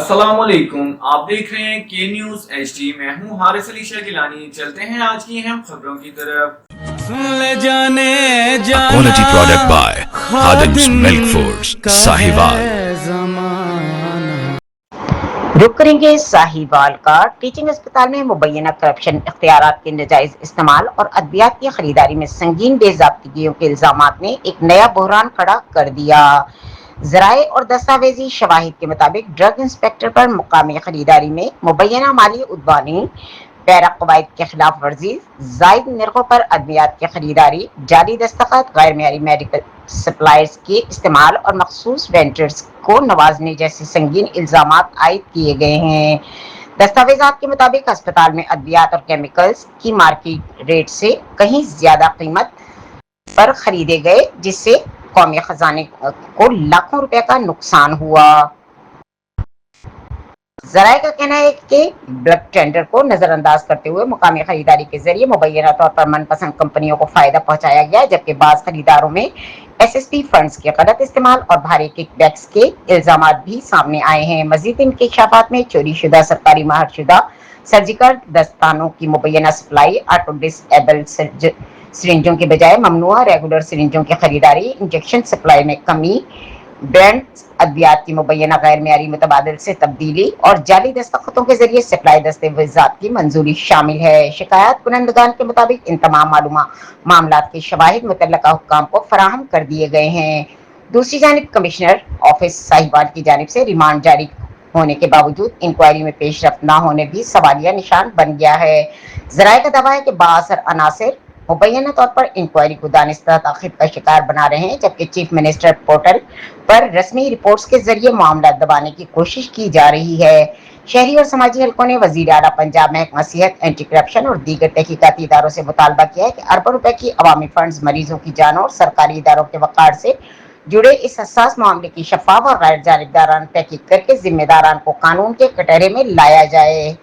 अस्सलाम वालेकुम, आप देख रहे हैं के न्यूज HD। मैं हूं हारिस अली शाह गिलानी। चलते हैं आज की अहम खबरों की तरफ। ले जाने A quality product by Khadim's Milk Foods, Sahiwal। रुक करेंगे साहिवाल का। टीचिंग अस्पताल में मुबैना करप्शन, इख्तियारात के नाजायज इस्तेमाल और अद्वियात की खरीदारी में संगीन बेज़ाब्तिगियों के इल्जामात ने एक नया बहरान खड़ा कर दिया। ज़राए और दस्तावेजी शवाहिद के मुताबिक ड्रग इंस्पेक्टर पर मुकामी खरीदारी में मुबैना माली उद्वानी, पैरा कवायद के खिलाफ वर्जी, जायद नरखों पर अद्वियात की खरीदारी, जाली दस्तखत, गैर मेयारी मेडिकल सप्लायर्स के इस्तेमाल और मखसूस वेंडर्स को नवाजने जैसे संगीन इल्जामात आयद किए गए हैं। दस्तावेजात के मुताबिक अस्पताल में अद्वियात और केमिकल्स की मार्केट रेट से कहीं ज्यादा कीमत पर खरीदे गए, जिससे कौमी खजाने को लाखों रुपए का नुकसान हुआ। ज़राए का कहना है कि ब्लड टेंडर को नजरअंदाज करते हुए मुकामी खरीदारी के जरिए मुबैना तौर पर मनपसंद कंपनियों को फायदा पहुंचाया गया, जबकि बाज़ खरीदारों में SSP फंड्स के गलत इस्तेमाल और भारी किकबैक्स के इल्जामात भी सामने आए हैं। मजीद इंकशाफात में चोरी शुदा सरकारी महरशुदा सर्जिकल दस्तानों की मुबैना सप्लाई, ऑटो डिसेबल सिरिंजों के बजाय ममनुआ रेगुलर सिरिंजों की खरीदारी, इंजेक्शन सप्लाई में कमी, ब्रांड अद्वियात की मुबैना गैर मेयारी मुतबादिल से तब्दीली और जाली दस्तखतों के जरिए सप्लाई दस्तावेजात की मंजूरी शामिल है। शिकायत कुनंदगान के मुताबिक इन तमाम मामलात के शवाहिद मुतल्लका हुक्काम को फराहम कर दिए गए हैं। दूसरी जानिब कमिश्नर ऑफिस साहिवाल की जानिब से रिमांड जारी होने के बावजूद इंक्वायरी में पेशरफ्त न होने भी सवालिया निशान बन गया है। ज़राए का दावा है कि बाअसर अनासिर मुबैना तौर पर इंक्वायरी को दानिस्ता ताखिर का शिकार बना रहे हैं, जबकि चीफ मिनिस्टर पोर्टल पर रस्मी रिपोर्ट्स के जरिए मामला दबाने की कोशिश की जा रही है। शहरी और समाजी हलकों ने वजीर आला पंजाब महकमा सेहत, एंटी करप्शन और दीगर तहकीकाती इदारों से मुतालबा किया है कि अरबों रुपए की अवामी फंड्स मरीजों की जानों और सरकारी इदारों के वक़ार से जुड़े इस हसास मामले की शफाफ और गैर जानिबदाराना तहकीक करके जिम्मेदारान को कानून के कटहरे में लाया जाए।